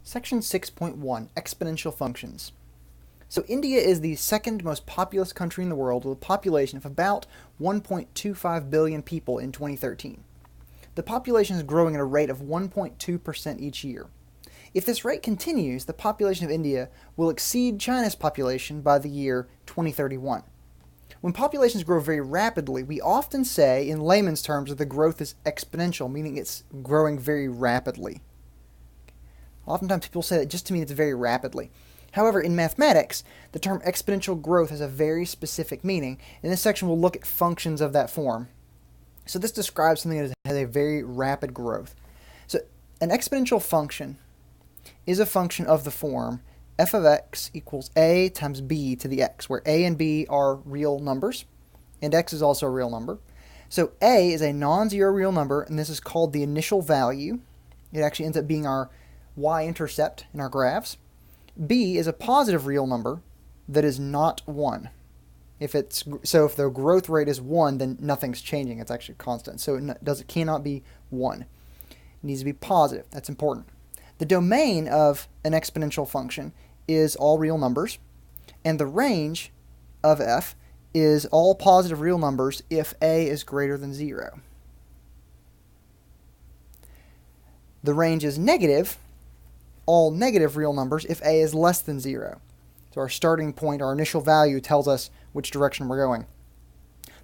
Section 6.1, Exponential Functions. So India is the second most populous country in the world with a population of about 1.25 billion people in 2013. The population is growing at a rate of 1.2% each year. If this rate continues, the population of India will exceed China's population by the year 2031. When populations grow very rapidly, we often say, in layman's terms, that the growth is exponential, meaning it's growing very rapidly. Oftentimes people say that just to mean it's very rapidly. However, in mathematics, the term exponential growth has a very specific meaning. In this section, we'll look at functions of that form. So this describes something that has a very rapid growth. So an exponential function is a function of the form f of x equals a times b to the x, where a and b are real numbers, and x is also a real number. So a is a non-zero real number, and this is called the initial value. It actually ends up being our y-intercept in our graphs. B is a positive real number that is not 1. If the growth rate is 1, then nothing's changing. It's actually constant. So it cannot be 1. It needs to be positive. That's important. The domain of an exponential function is all real numbers, and the range of f is all positive real numbers if a is greater than 0. The range is negative, all negative real numbers if a is less than 0. So our starting point, our initial value, tells us which direction we're going.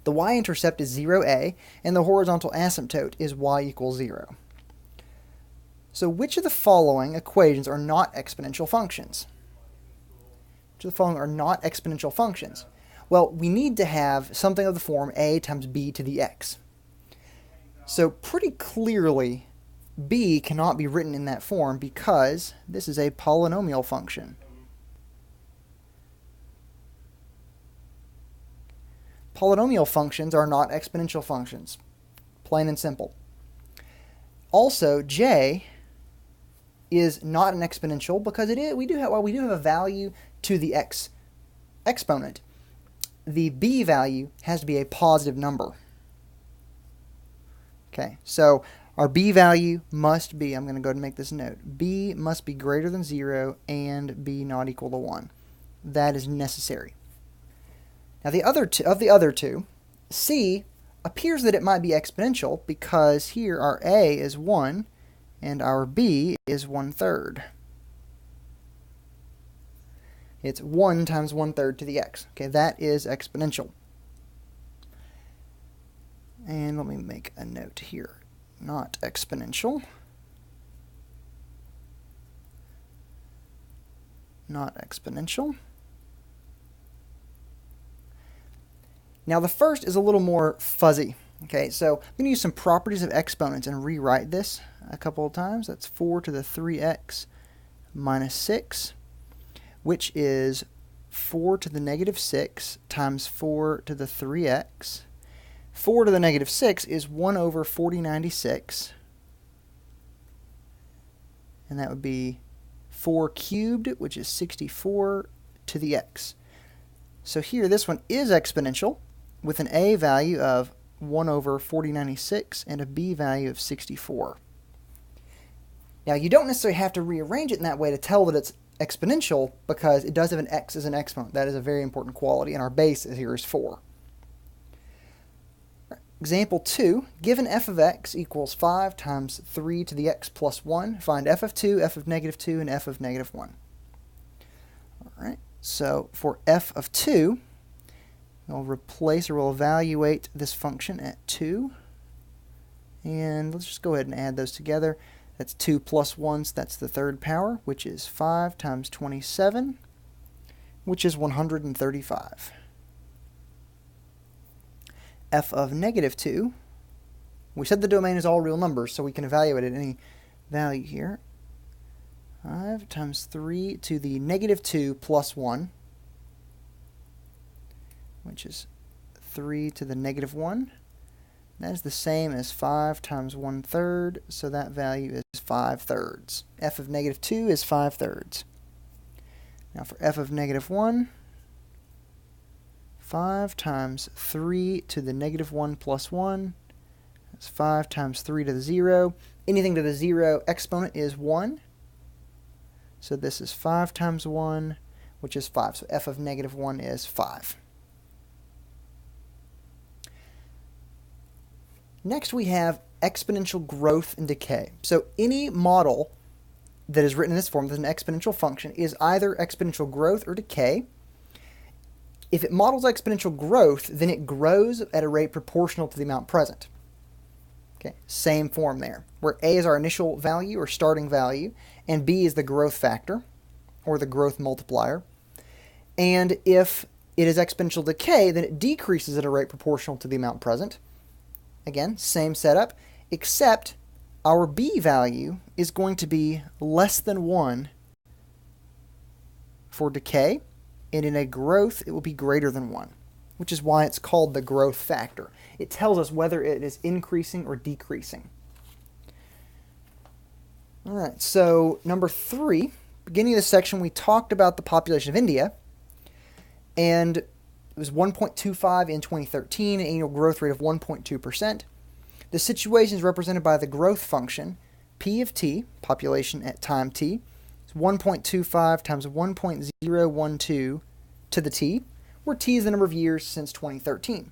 The y-intercept is 0a, and the horizontal asymptote is y equals 0. So which of the following equations are not exponential functions? Which of the following are not exponential functions? Well, we need to have something of the form a times b to the x. So pretty clearly, b cannot be written in that form because this is a polynomial function. Polynomial functions are not exponential functions, plain and simple. Also, j is not an exponential because we do have a value to the exponent. The b value has to be a positive number. Okay, so our b value must be, I'm going to go ahead and make this note, b must be greater than 0 and b not equal to 1. That is necessary. Now the other two, c appears that it might be exponential because here our a is 1 and our b is 1/3. It's 1 times 1/3 to the x. Okay, that is exponential. And let me make a note here. Not exponential. Not exponential. Now the first is a little more fuzzy. Okay, so I'm going to use some properties of exponents and rewrite this a couple of times. That's 4 to the 3x minus 6, which is 4 to the negative 6 times 4 to the 3x. 4 to the negative 6 is 1 over 4096, and that would be 4 cubed, which is 64 to the x. So here, this one is exponential with an a value of 1 over 4096 and a b value of 64. Now, you don't necessarily have to rearrange it in that way to tell that it's exponential because it does have an x as an exponent. That is a very important quality, and our base here is 4. Example 2, given f of x equals 5 times 3 to the x plus 1, find f of 2, f of negative 2, and f of negative 1. All right, so for f of 2, we'll replace or we'll evaluate this function at 2. And let's just go ahead and add those together. That's 2 plus 1, so that's the third power, which is 5 times 27, which is 135. F of negative 2, we said the domain is all real numbers, so we can evaluate it at any value here. 5 times 3 to the negative 2 plus 1, which is 3 to the negative 1. That is the same as 5 times 1/3, so that value is 5/3. F of negative 2 is 5/3. Now for f of negative 1, 5 times 3 to the negative 1 plus 1. That's 5 times 3 to the 0. Anything to the 0 exponent is 1. So this is 5 times 1, which is 5. So f of negative 1 is 5. Next we have exponential growth and decay. So any model that is written in this form with an exponential function is either exponential growth or decay. If it models exponential growth, then it grows at a rate proportional to the amount present. Okay, same form there, where a is our initial value or starting value, and b is the growth factor, or the growth multiplier. And if it is exponential decay, then it decreases at a rate proportional to the amount present. Again, same setup, except our b value is going to be less than 1 for decay, and in a growth, it will be greater than 1, which is why it's called the growth factor. It tells us whether it is increasing or decreasing. All right, so number 3, beginning of this section, we talked about the population of India, and it was 1.25 in 2013, an annual growth rate of 1.2%. The situation is represented by the growth function, p of t, population at time t. It's 1.25 times 1.012 to the t, where t is the number of years since 2013.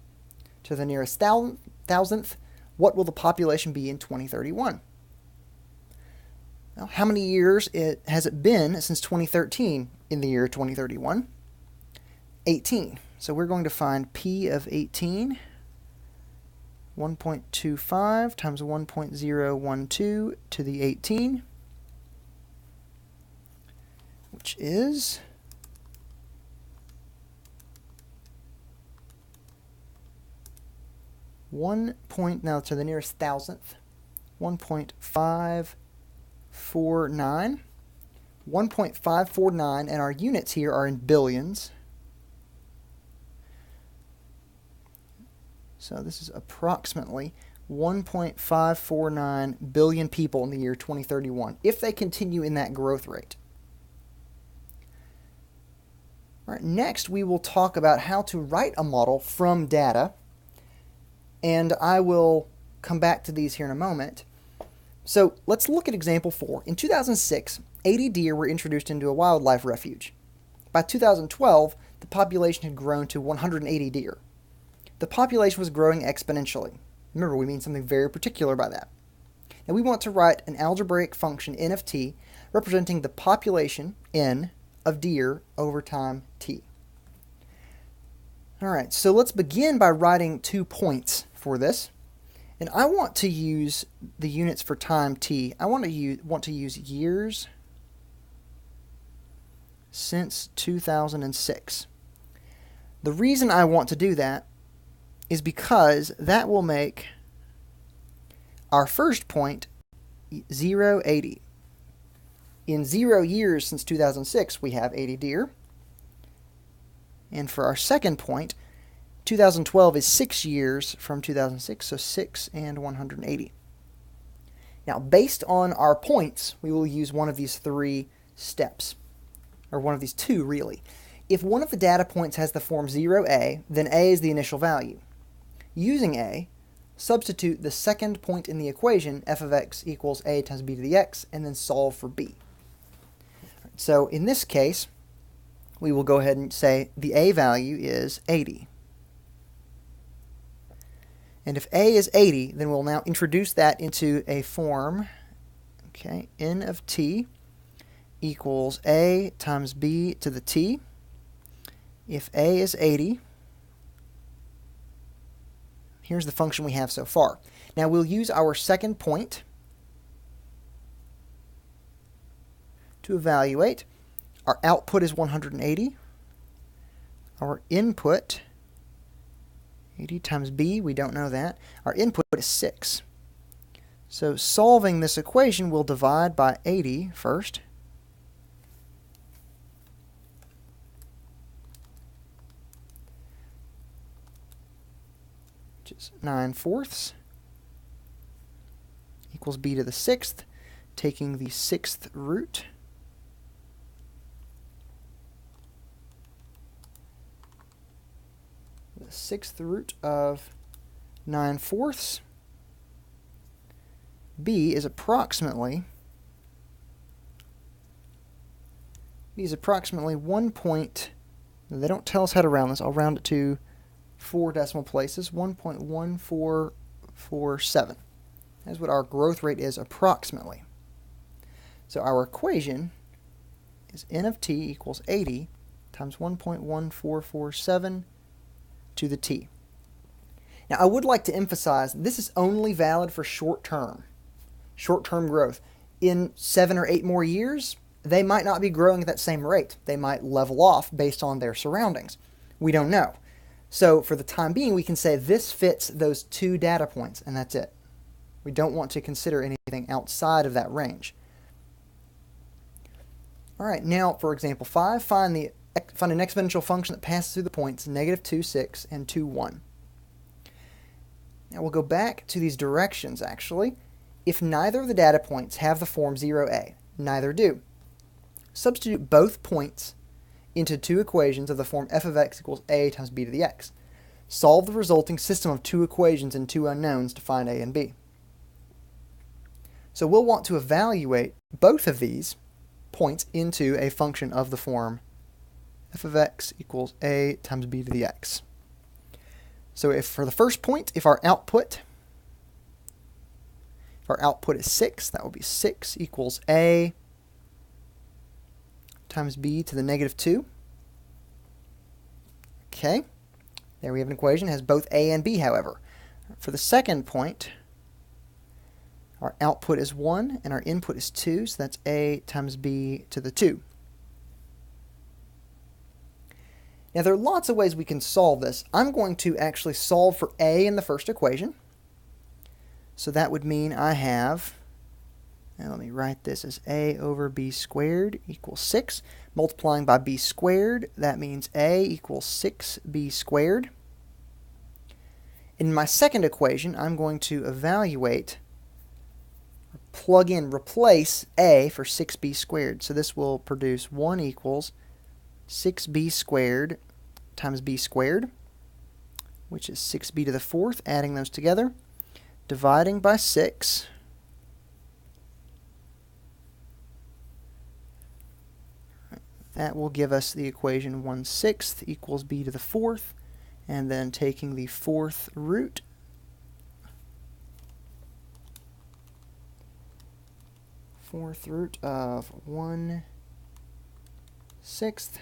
To the nearest thousandth, what will the population be in 2031? Now, how many years has it been since 2013 in the year 2031? 18. So we're going to find p of 18, 1.25 times 1.012 to the 18, which is now to the nearest thousandth, 1.549. 1.549, and our units here are in billions. So this is approximately 1.549 billion people in the year 2031, if they continue in that growth rate. All right, next we will talk about how to write a model from data, and I will come back to these here in a moment. So let's look at example 4. In 2006, 80 deer were introduced into a wildlife refuge. By 2012, the population had grown to 180 deer. The population was growing exponentially. Remember, we mean something very particular by that. Now we want to write an algebraic function n of t representing the population n of deer over time t. All right, so let's begin by writing 2 points for this. And I want to use the units for time t. I want to use years since 2006. The reason I want to do that is because that will make our first point 0, 80. In 0 years since 2006, we have 80 deer. And for our second point, 2012 is 6 years from 2006, so 6 and 180. Now, based on our points, we will use one of these 3 steps, or one of these 2, really. If one of the data points has the form 0a, then a is the initial value. Using a, substitute the second point in the equation, f of x equals a times b to the x, and then solve for b. So in this case, we will go ahead and say the a value is 80. And if a is 80, then we'll now introduce that into a form, okay, n of t equals a times b to the t. If a is 80, here's the function we have so far. Now we'll use our second point to evaluate. Our output is 180. Our input, 80 times b, we don't know that. Our input is 6. So solving this equation, we'll divide by 80 first. Which is 9/4 equals b to the 6th, taking the 6th root. The 6th root of 9/4. B is approximately b is approximately 1 point, they don't tell us how to round this, I'll round it to 4 decimal places, 1.1447. That's what our growth rate is approximately. So our equation is n of t equals 80 times 1.1447 to the t. Now I would like to emphasize this is only valid for short-term growth. In 7 or 8 more years, they might not be growing at that same rate. They might level off based on their surroundings. We don't know. So for the time being, we can say this fits those 2 data points, and that's it. We don't want to consider anything outside of that range. All right, now for example 5, find an exponential function that passes through the points -2, 6, and 2, 1. Now we'll go back to these directions actually. If neither of the data points have the form 0a, neither do. Substitute both points into 2 equations of the form f of x equals a times b to the x. Solve the resulting system of 2 equations and 2 unknowns to find a and b. So we'll want to evaluate both of these points into a function of the form f of x equals a times b to the x. So if for the first point, if our output is 6, that will be 6 equals a times b to the -2. Okay, there we have an equation that has both a and b, however. For the second point, our output is 1 and our input is 2, so that's a times b to the 2. Now there are lots of ways we can solve this. I'm going to actually solve for a in the first equation. So that would mean I have, now let me write this as a over b squared equals 6. Multiplying by b squared, that means a equals 6b squared. In my second equation, I'm going to evaluate, replace a for 6b squared. So this will produce 1 equals 6b squared times b squared, which is 6b to the 4th, adding those together, dividing by 6. That will give us the equation 1/6 equals b to the 4th, and then taking the 4th root, of 1/6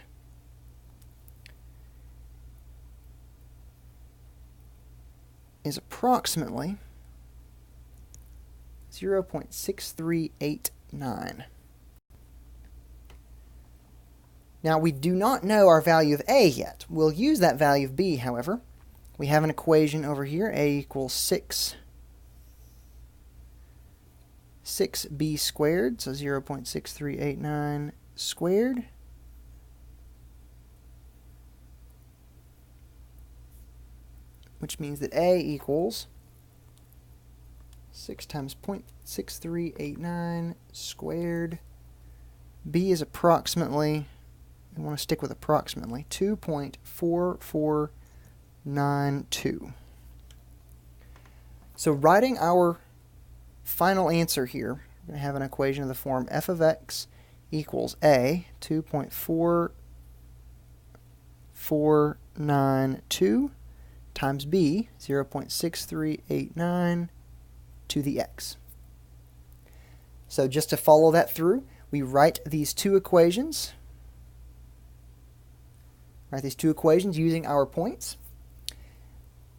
is approximately 0.6389. Now we do not know our value of a yet. We'll use that value of b, however. We have an equation over here, a equals 6b squared, so 0.6389 squared. Which means that a equals 6 times 0.6389 squared. B is approximately, we want to stick with approximately, 2.4492. So writing our final answer here, we're going to have an equation of the form f of x equals a, 2.4492 times b, 0.6389 to the x. So just to follow that through, we write these 2 equations. Write these 2 equations using our points.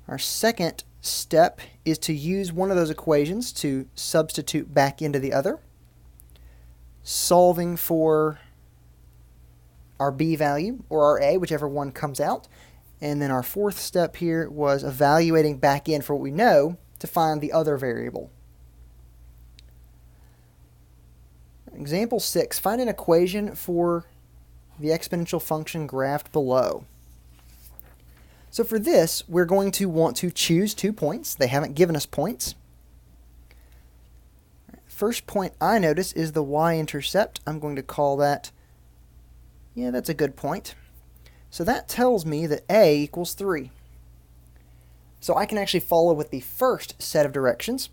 Our second step is to use one of those equations to substitute back into the other, solving for our b value or our a, whichever one comes out. And then our fourth step here was evaluating back in for what we know to find the other variable. Example 6, find an equation for the exponential function graphed below. So for this, we're going to want to choose 2 points. They haven't given us points. First point I notice is the y-intercept. I'm going to call that, yeah, that's a good point. So that tells me that a equals 3. So I can actually follow with the first set of directions.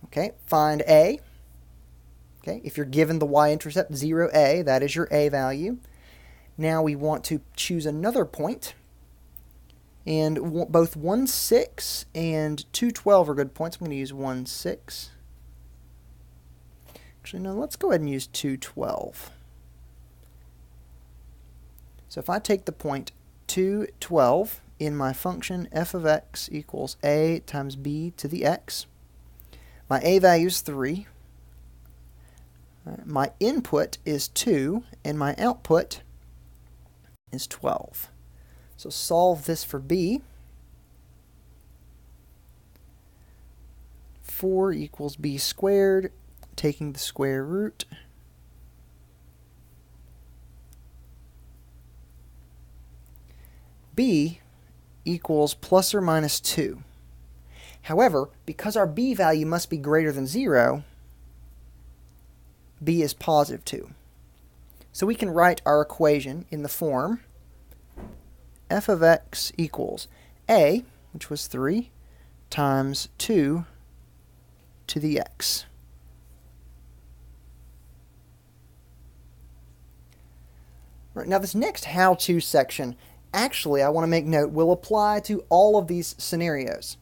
Okay, find a. Okay, if you're given the y-intercept 0a, that is your a value. Now we want to choose another point, and both 1, 6 and 2, 12 are good points. I'm going to use 1, 6. Actually, no, let's go ahead and use 2, 12. So if I take the point 2, 12 in my function f of x equals a times b to the x, my a value is 3, my input is 2, and my output is 12. So solve this for b. 4 equals b squared, taking the square root. B equals plus or minus 2. However, because our b value must be greater than 0, b is positive 2. So we can write our equation in the form f of x equals a, which was 3, times 2 to the x. Right, now this next how-to section, actually I want to make note, will apply to all of these scenarios.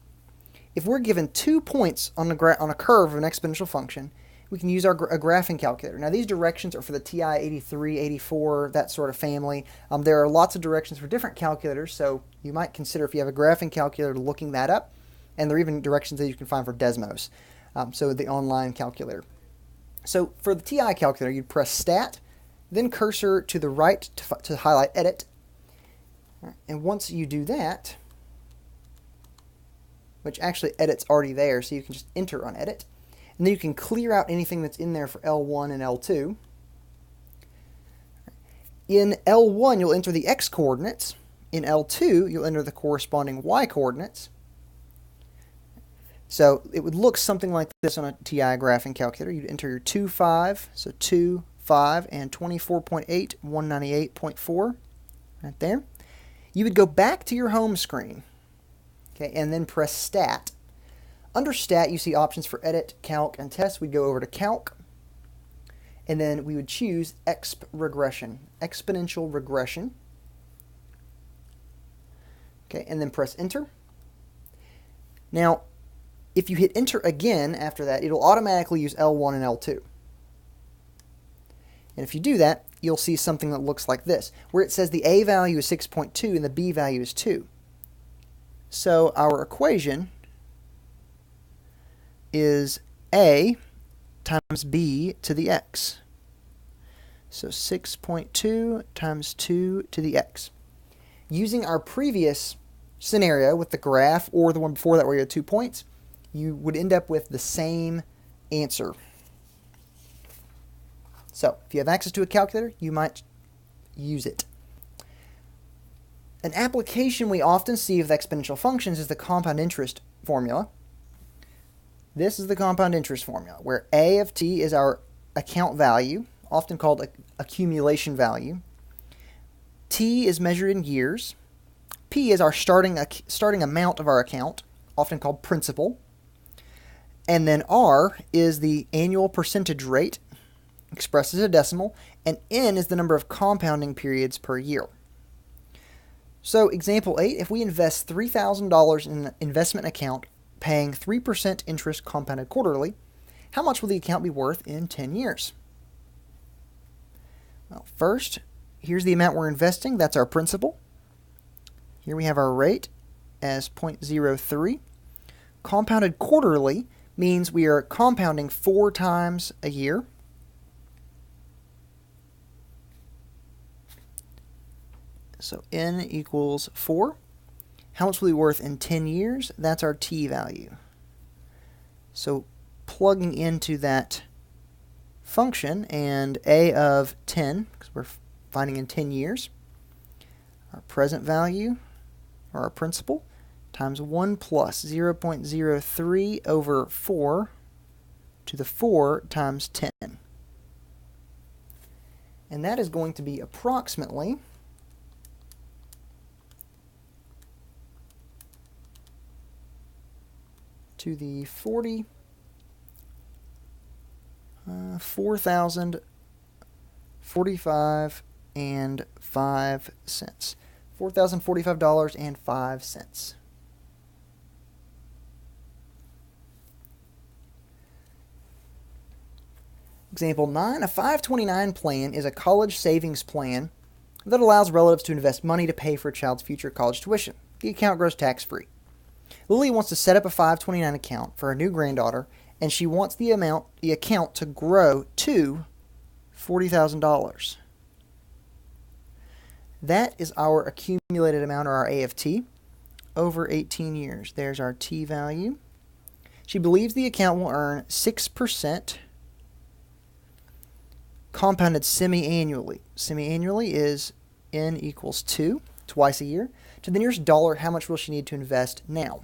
If we're given 2 points on a curve of an exponential function, we can use a graphing calculator. Now these directions are for the TI 83, 84, that sort of family. There are lots of directions for different calculators, so you might consider, if you have a graphing calculator, looking that up. And there are even directions that you can find for Desmos, so the online calculator. So for the TI calculator, you'd press Stat, then cursor to the right to highlight Edit. And once you do that, which actually Edit's already there, so you can just enter on Edit. And then you can clear out anything that's in there for L1 and L2. In L1, you'll enter the x coordinates. In L2, you'll enter the corresponding y coordinates. So it would look something like this on a TI graphing calculator. You'd enter your 2, 5, so 2, 5, and 24.8, 198.4, right there. You would go back to your home screen, okay, and then press Stat. Under Stat, you see options for Edit, Calc, and Test. We'd go over to Calc, and then we would choose Exponential Regression. Okay, and then press Enter. Now, if you hit Enter again after that, it'll automatically use L1 and L2. And if you do that, you'll see something that looks like this, where it says the A value is 6.2 and the B value is 2. So our equation is a times b to the x. So 6.2 times 2 to the x. Using our previous scenario with the graph, or the one before that where you had 2 points, you would end up with the same answer. So if you have access to a calculator, you might use it. An application we often see of exponential functions is the compound interest formula. This is the compound interest formula, where A of t is our account value, often called accumulation value. T is measured in years. P is our starting amount of our account, often called principal. And then R is the annual percentage rate, expressed as a decimal, and N is the number of compounding periods per year. So example 8, if we invest $3,000 in an investment account paying 3% interest compounded quarterly, how much will the account be worth in 10 years? Well, first, here's the amount we're investing. That's our principal. Here we have our rate as 0.03. Compounded quarterly means we are compounding 4 times a year. So N equals 4. How much will it be worth in 10 years? That's our t value. So plugging into that function, and a of 10, because we're finding in 10 years, our present value, or our principal, times 1 plus 0.03 over 4 to the 4 times 10. And that is going to be approximately to the 4,045 $4,045.05. Example 9, a 529 plan is a college savings plan that allows relatives to invest money to pay for a child's future college tuition. The account grows tax-free. Lily wants to set up a 529 account for her new granddaughter, and she wants the account to grow to $40,000. That is our accumulated amount, or our AFT, over 18 years. There's our T value. She believes the account will earn 6% compounded semi-annually. Semi-annually is n equals 2, twice a year. To the nearest dollar, how much will she need to invest now?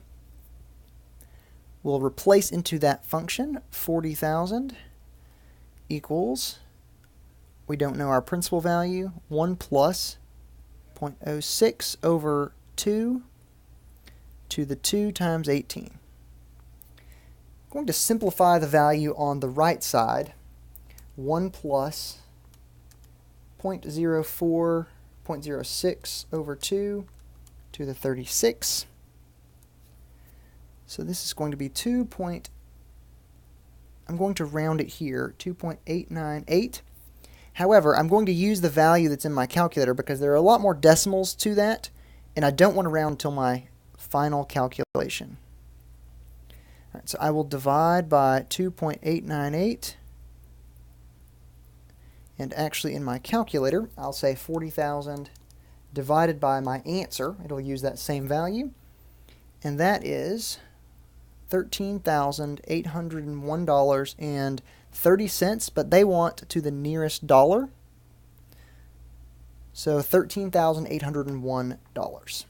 We'll replace into that function 40,000 equals, we don't know our principal value, 1 plus 0.06 over 2 to the 2 times 18. I'm going to simplify the value on the right side. 1 plus 0.06 over 2 to the 36. So this is going to be I'm going to round it here, 2.898. However, I'm going to use the value that's in my calculator because there are a lot more decimals to that, and I don't want to round until my final calculation. All right, so I will divide by 2.898, and actually in my calculator, I'll say 40,000 divided by my answer. It'll use that same value, and that is $13,801.30, but they want to the nearest dollar, so $13,801.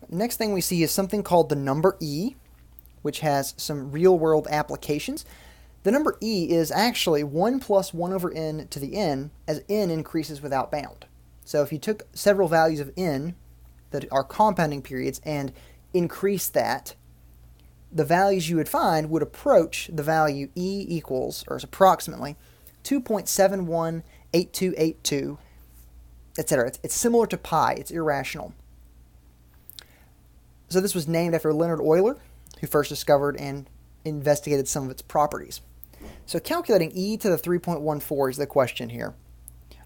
Next thing we see is something called the number e, which has some real-world applications. The number e is actually 1 plus 1 over n to the n, as n increases without bound. So if you took several values of n that are compounding periods and increase that, the values you would find would approach the value e equals, or is approximately, 2.718282, etc. It's similar to pi. It's irrational. So this was named after Leonard Euler, who first discovered and investigated some of its properties. So calculating e to the 3.14 is the question here.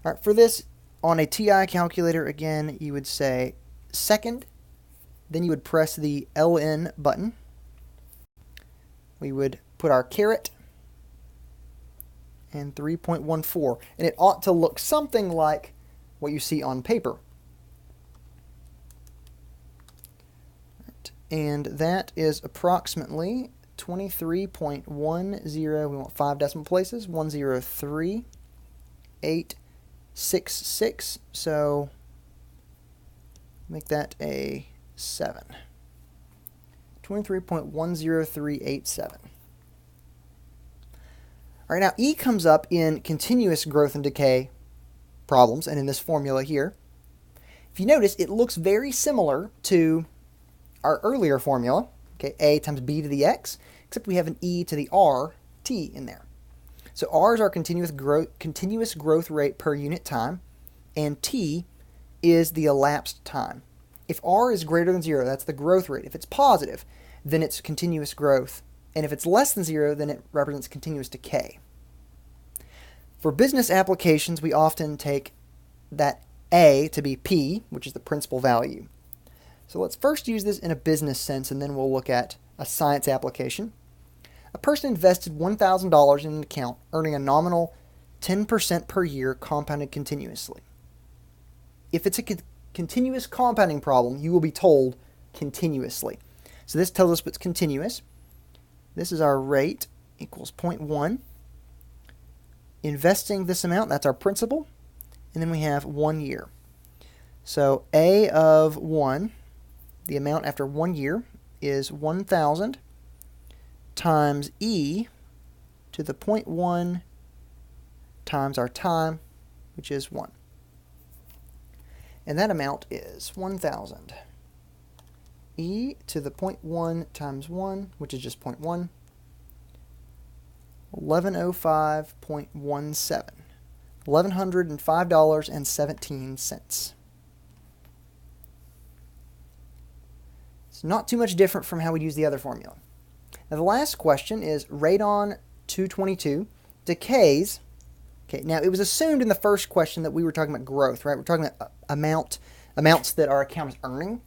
All right, for this, on a TI calculator, again, you would say second, then you would press the LN button. We would put our caret and 3.14, and it ought to look something like what you see on paper. Right. And that is approximately 23.10, we want 5 decimal places, 103.866, so make that a 7. 23.10387. All right, now E comes up in continuous growth and decay problems, and in this formula here. If you notice, it looks very similar to our earlier formula, okay, A times B to the X, except we have an E to the R T in there. So R is our continuous growth rate per unit time, and T is the elapsed time. If R is greater than 0, that's the growth rate. If it's positive, then it's continuous growth. And if it's less than 0, then it represents continuous decay. For business applications, we often take that A to be P, which is the principal value. So let's first use this in a business sense, and then we'll look at a science application. A person invested $1,000 in an account, earning a nominal 10% per year compounded continuously. If it's a continuous compounding problem, you will be told continuously. So this tells us what's continuous. This is our rate equals 0.1. Investing this amount, that's our principal. And then we have 1 year. So A of 1, the amount after 1 year, is 1,000 times E to the 0.1 times our time, which is 1. And that amount is 1,000. E to the 0.1 times 1, which is just 0.1, 1105.17. $1,105.17. It's not too much different from how we'd use the other formula. Now the last question is radon 222 decays. Okay, now it was assumed in the first question that we were talking about growth, right? We're talking about amounts that our account is earning.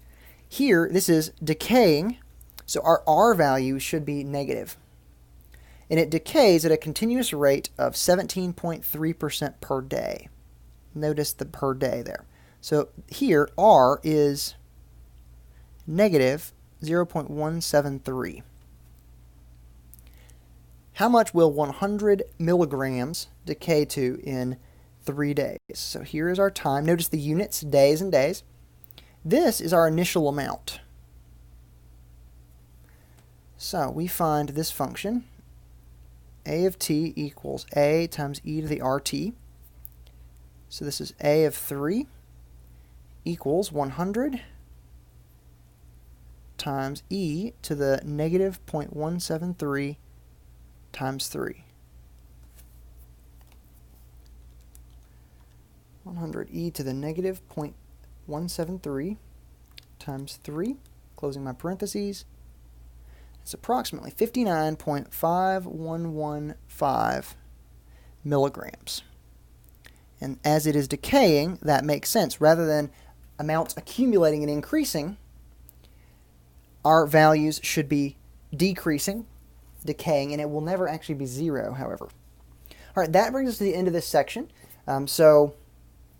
Here, this is decaying, so our R value should be negative. And it decays at a continuous rate of 17.3% per day. Notice the per day there. So here, R is negative 0.173. How much will 100 milligrams decay to in 3 days? So here is our time. Notice the units, days and days. This is our initial amount. So we find this function, a of t equals a times e to the rt. So this is a of 3 equals 100 times e to the negative 0.173 times 3. 100 e to the negative 0.173 times 3, closing my parentheses. It's approximately 59.5115 milligrams. And as it is decaying, that makes sense. Rather than amounts accumulating and increasing, our values should be decreasing, decaying, and it will never actually be zero, however. All right, that brings us to the end of this section. So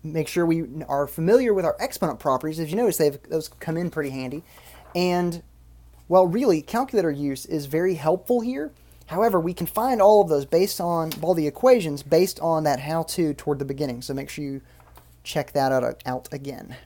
make sure we are familiar with our exponent properties. As you notice, those come in pretty handy. And, well, really, calculator use is very helpful here. However, we can find all of those based on all the equations based on that how-to toward the beginning. So make sure you check that out again.